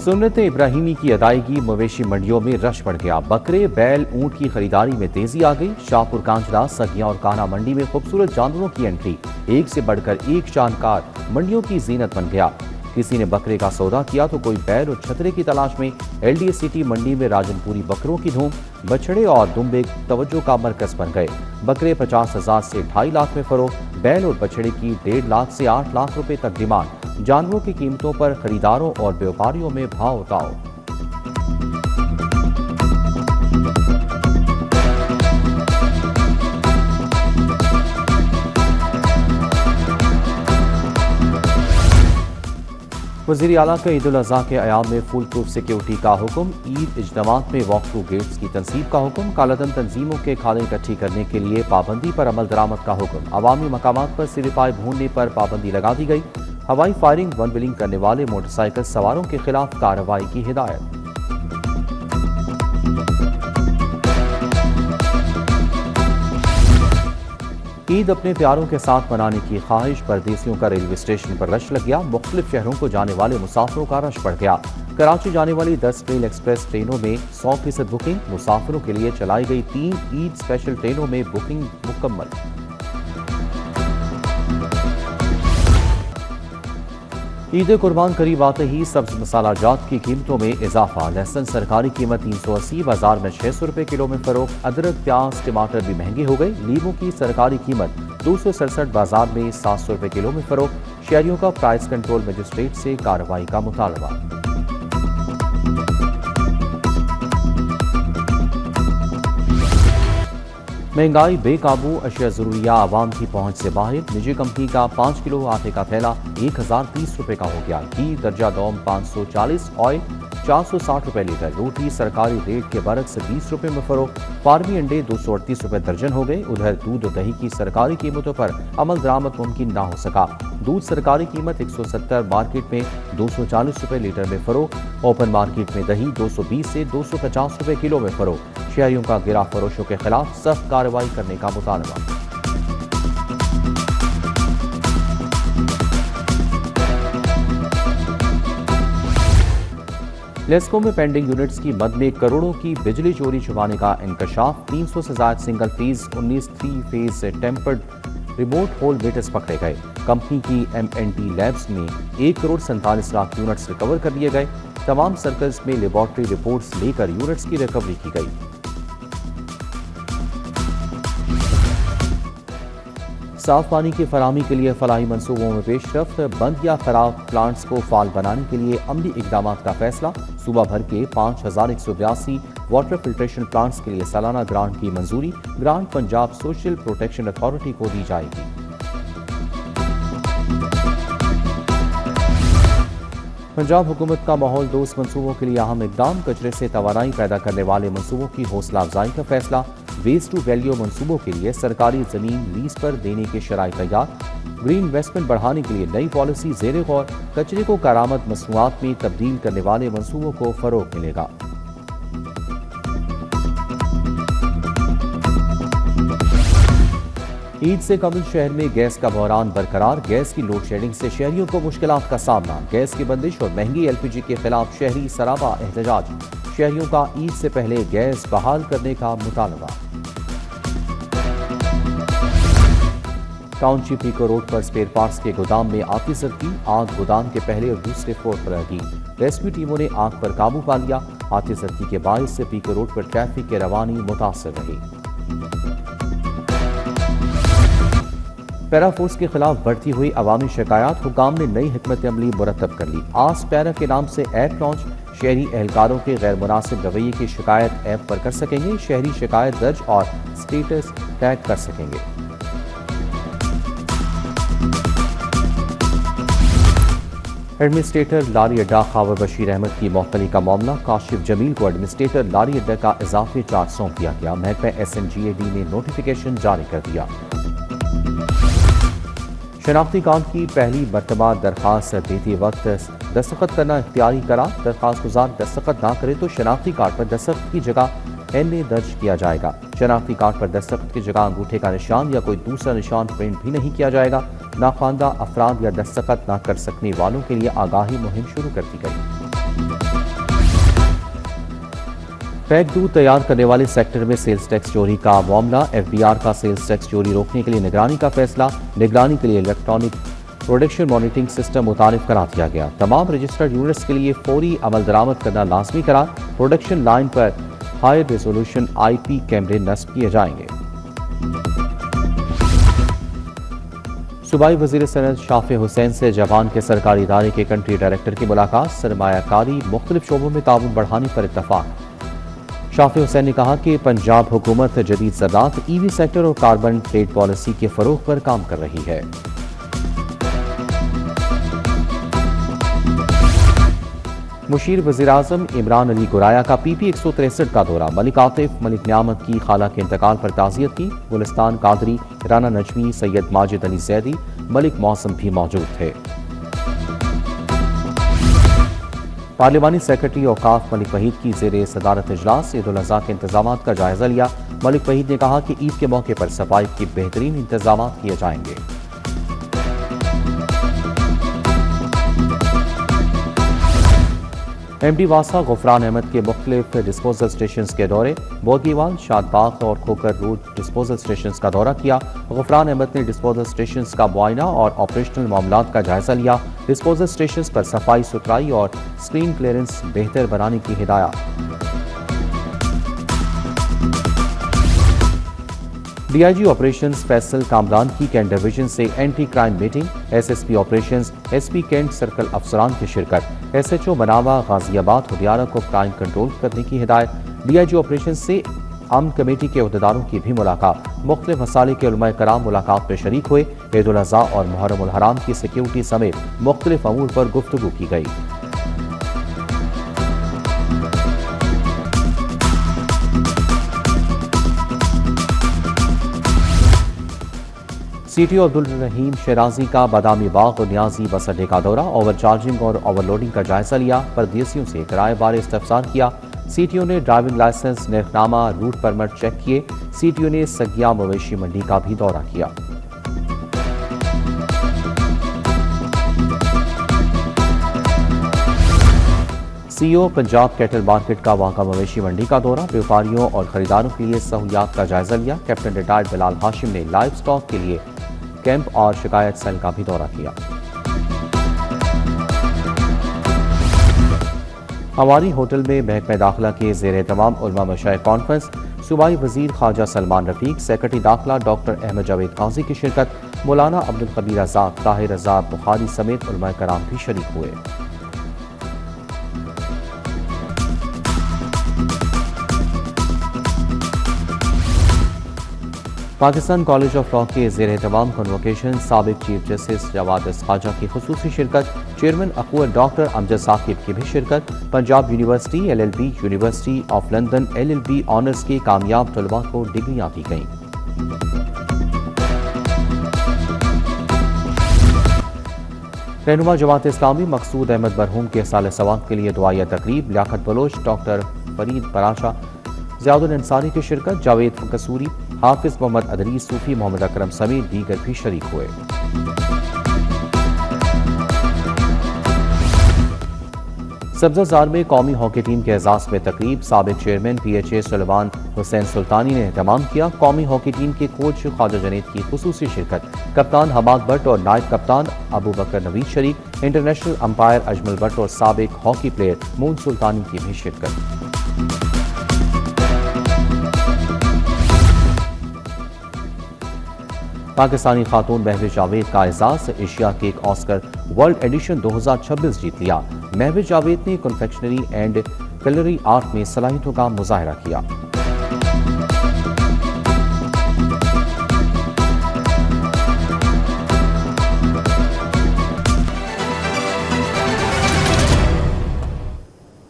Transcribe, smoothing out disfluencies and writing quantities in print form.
सुन्नत इब्राहिमी की अदायगी मवेशी मंडियों में रश बढ़ गया। बकरे, बैल, ऊंट की खरीदारी में तेजी आ गई। शाहपुर, कांचला, सगिया और कान्हा मंडी में खूबसूरत जानवरों की एंट्री। एक से बढ़कर एक शानदार मंडियों की जीनत बन गया। किसी ने बकरे का सौदा किया तो कोई बैल और छतरे की तलाश में। LDA सिटी मंडी में राजनपुरी बकरों की धूम। बछड़े और दुम्बे तवज्जो का मरकज बन गए। बकरे 50,000 से 2.5 लाख में फरोख्त। बैल और बछड़े की 1.5 लाख से 8 लाख रुपए तक डिमांड। जानवरों की कीमतों पर खरीदारों और व्यापारियों में भाव उताव। वज़ीर आला का ईद उल अज़हा के अयाम में फुल प्रूफ सिक्योरिटी का हुक्म। ईद इज्तिमात में वॉक थ्रू गेट्स की तनसीब का हुक्म। कालाधन तंजीमों के खाने इकट्ठी करने के लिए पाबंदी पर अमल दरामद का हुक्म। अवामी मकामात पर सिरपाए भूनने पर पाबंदी लगा दी गई। हवाई फायरिंग, वन व्हीलिंग करने वाले मोटरसाइकिल सवारों के खिलाफ कार्रवाई की हिदायत। ईद अपने प्यारों के साथ मनाने की ख्वाहिश। परदेसियों का रेलवे स्टेशन पर रश लग गया। मुख्तलिफ शहरों को जाने वाले मुसाफिरों का रश बढ़ गया। कराची जाने वाली 10 मेल एक्सप्रेस ट्रेनों में 100% बुकिंग। मुसाफिरों के लिए चलाई गई 3 ईद स्पेशल ट्रेनों में बुकिंग मुकम्मल। ईद कुर्बान करीब आते ही सब्ज मसाला जात की कीमतों में इजाफा। लहसुन सरकारी कीमत 380, बाजार में 600 रुपए किलो में फरोख्त। अदरक, प्याज, टमाटर भी महंगे हो गए। लीमू की सरकारी कीमत 267, बाजार में 700 रुपए किलो में फरोख्त। शहरियों का प्राइस कंट्रोल मजिस्ट्रेट से कार्रवाई का मुतालबा। महंगाई बेकाबू, अशिया जरूरिया आवाम की पहुंच से बाहर। निजी कंपनी का 5 किलो आटे का थैला 1030 रुपए का हो गया। घी दर्जा दौम 540, ऑयल 460 रुपए लीटर। रोटी सरकारी रेट के बरक्स 20 रुपए में फरोख्त। फार्मी अंडे 238 रुपए दर्जन हो गए। उधर दूध और दही की सरकारी कीमतों पर अमल दरामद मुमकिन ना हो सका। दूध सरकारी कीमत 170, मार्केट में 240 रुपए लीटर में फरोख्त। ओपन मार्केट में दही 220 से 250 रुपए किलो में फरोख्त। शहरियों का गिरा फरोशों के खिलाफ सख्त कार्रवाई करने का मुतालबा। लेस्को में पेंडिंग यूनिट्स की मद में करोड़ों की बिजली चोरी छुपाने का इंकशाफ। 300 से ज्यादा single phase, 19 3 phase tampered remote hole meters पकड़े गए। कंपनी की MNT लैब्स में 1 करोड़ 47 लाख यूनिट्स रिकवर कर लिए गए। तमाम सर्कल्स में लेबॉर्ट्री रिपोर्ट्स लेकर यूनिट्स की रिकवरी की गई। साफ पानी की फराहमी के लिए फलाही मंसूबों में पेशरफ्त। बंद या खराब प्लांट्स को फाल बनाने के लिए अमली इकदाम का फैसला। सूबा भर के 5182 वाटर फिल्ट्रेशन प्लांट्स के लिए सालाना ग्रांट की मंजूरी। Grant Punjab social protection authority को दी जाएगी। पंजाब हुकूमत का माहौल दोस्त मंसूबों के लिए अहम इकदाम। कचरे से तवानाई पैदा करने वाले मंसूबों की हौसला अफजाई का फैसला। वेस्ट टू वैल्यू मंसूबों के लिए सरकारी जमीन लीज पर देने के शराइत तैयार। ग्रीन इन्वेस्टमेंट बढ़ाने के लिए नई पॉलिसी ज़ेरे गौर। कचरे को कारामद मसनूआत में तब्दील करने वाले मंसूबों को फरोग मिलेगा। ईद से कबल शहर में गैस का बहरान बरकरार। गैस की लोड शेडिंग से शहरियों को मुश्किलात का सामना। गैस की बंदिश और महंगी LPG के खिलाफ शहरी सराबा एहतजाज। शहरियों का ईद से पहले गैस बहाल करने का मुतालबा। टाउनशिप पीको रोड पर स्पेयर पार्ट्स के गोदाम में आतिशबाजी। आग गोदाम के पहले और दूसरे फ्लोर पर लगी। रेस्क्यू टीमों ने आग पर काबू पा लिया। आतिशबाजी के बायस से पीको रोड पर ट्रैफिक की रवानी मुतासर रही। पैरा फोर्स के खिलाफ बढ़ती हुई अवामी शिकायत। हुकाम ने नई हिकमत अमली मुरतब कर ली। आस पैरा के नाम से ऐप लॉन्च। शहरी एहलकारों के गैर मुनासिब रवैये की शिकायत ऐप पर कर सकेंगे। शहरी शिकायत दर्ज और स्टेटस टैग कर सकेंगे। एडमिनिस्ट्रेटर लारी अड्डा खावर बशीर अहमद की मौतली का मामला। काशिफ जमील को एडमिनिस्ट्रेटर लारी अड्डा का इजाफी चार्ज सौंप दिया गया। महकमा SNGAD ने नोटिफिकेशन जारी कर दिया। शनाख्ती कार्ड की पहली मरतबा दरखास्त देते वक्त दस्तखत करना इख्तियारी करा। दरखास्त गुजार दस्तखत ना करे तो शनाख्ती कार्ड पर दस्तखत की जगह NA दर्ज किया जाएगा। शनाख्ती कार्ड पर दस्तखत की जगह अंगूठे का निशान या कोई दूसरा निशान प्रिंट भी नहीं किया जाएगा। नाख्वानदा अफराद या दस्तखत ना कर सकने वालों के लिए आगाही मुहिम शुरू कर दी गई। پیک دودھ تیار کرنے والے سیکٹر میں سیلز ٹیکس چوری کا معاملہ، ایف بی آر کا سیلز ٹیکس چوری روکنے کے لیے نگرانی کا فیصلہ، نگرانی کے لیے الیکٹرانک پروڈکشن مانیٹرنگ سسٹم متعارف کرا دیا گیا، تمام رجسٹرڈ یونٹس کے لیے فوری عمل درآمد کرنا لازمی قرار، پروڈکشن لائن پر ہائی ریزولوشن آئی پی کیمرے نصب کیے جائیں گے۔ صوبائی وزیر صنعت شافع حسین سے جاپان کے سرکاری ادارے کے کنٹری ڈائریکٹر کی ملاقات، سرمایہ کاری، مختلف شعبوں میں تعاون بڑھانے پر اتفاق۔ شافع حسین نے کہا کہ پنجاب حکومت جدید زراعت، ای وی سیکٹر اور کاربن ٹریڈ پالیسی کے فروغ پر کام کر رہی ہے۔ مشیر وزیراعظم عمران علی گورایا کا پی پی 163 کا دورہ، ملک عاطف، ملک نعمت کی خالہ کے انتقال پر تعزیت کی، گلستان قادری، رانا نجمی، سید ماجد علی زیدی، ملک معظم بھی موجود تھے۔ پارلیمانی سیکرٹری اوقاف ملک وحید کی زیر صدارت اجلاس، عید الاضحیٰ کے انتظامات کا جائزہ لیا، ملک وحید نے کہا کہ عید کے موقع پر صفائی کے بہترین انتظامات کیے جائیں گے۔ ایم ڈی واسا غفران احمد کے مختلف ڈسپوزل سٹیشنز کے دورے، بوگیوال، شاد باغ اور کھوکر روڈ ڈسپوزل سٹیشنز کا دورہ کیا۔ غفران احمد نے ڈسپوزل سٹیشنز کا معائنہ اور آپریشنل معاملات کا جائزہ لیا، ڈسپوزل سٹیشنز پر صفائی ستھرائی اور اسکرین کلیئرنس بہتر بنانے کی ہدایات۔ D I G operations Faisal Kamran کی کینٹ ڈویژن سے anti crime meeting, S S P operations, S P cantt circle افسران کی شرکت، ایس ایچ او مناوا، غازی آباد، ہدیارہ کو کرائم کنٹرول کرنے کی ہدایت۔ ڈی آئی جی آپریشنز سے امن کمیٹی کے عہدیداروں کی بھی ملاقات، مختلف مسائل کے علماء کرام ملاقات میں شریک ہوئے، عید الاضحیٰ اور محرم الحرام کی سیکیورٹی سمیت مختلف امور پر گفتگو کی گئی۔ C T O Abdul Rahim Shirazi کا بادامی باغ اور نیازی بس اڈے کا دورہ، اوور چارجنگ اور اوور لوڈنگ کا جائزہ لیا، پردیسیوں سے کرائے بارے استفسار کیا۔ سی ٹی او نے ڈرائیونگ لائسنس، نرخنامہ، روٹ پرمٹ چیک کیے۔ سی ٹی او نے سگیا مویشی منڈی کا بھی دورہ کیا۔ سی او پنجاب کیٹل مارکیٹ کا واقع مویشی منڈی کا دورہ، بیوپاریوں اور خریداروں کے لیے سہولیات کا جائزہ لیا۔ کیپٹن ریٹائرڈ بلال ہاشم نے لائیو سٹاک کے لیے کیمپ اور شکایت سیل کا بھی دورہ کیا۔ ہماری ہوٹل میں محکمہ داخلہ کے زیر اہتمام علماء مشائخ کانفرنس، صوبائی وزیر خواجہ سلمان رفیق، سیکرٹری داخلہ ڈاکٹر احمد جاوید قاضی کی شرکت، مولانا عبدالخبیر آزاد، طاہر رضا بخاری سمیت علماء کرام بھی شریک ہوئے۔ پاکستان کالج آف لاء کے زیر اہتمام کنووکیشن، سابق چیف جسٹس جواد خواجہ کی خصوصی شرکت، چیئرمین اخوت ڈاکٹر امجد ثاقب کی بھی شرکت، Punjab university, L L B, university of London L L B honours کے کامیاب طلباء کو ڈگریاں دی گئیں۔ رہنما جماعت اسلامی مقصود احمد مرحوم کے سال ثواب کے لیے دعائیہ تقریب، لیاقت بلوچ، ڈاکٹر فرید پراشا، زیاد الانصاری کی شرکت، جاوید قصوری، حافظ محمد ادریس صوفی، محمد اکرم سمیت دیگر بھی شریک ہوئے۔ سبزہ زار میں قومی ہاکی ٹیم کے اعزاز میں تقریب، سابق چیئرمین پی ایچ اے سلیمان حسین سلطانی نے اہتمام کیا۔ قومی ہاکی ٹیم کے کوچ خواجہ جنید کی خصوصی شرکت، کپتان حماد بٹ اور نائب کپتان ابو بکر نوید شریک، انٹرنیشنل امپائر اجمل بٹ اور سابق ہاکی پلیئر مون سلطانی کی بھی شرکت۔ پاکستانی خاتون مہوش جاوید کا اعزاز، Asia cake Oscar world edition 2026 جیت لیا۔ مہوش جاوید نے کنفیکشنری اینڈ کلری آرٹ میں صلاحیتوں کا مظاہرہ کیا۔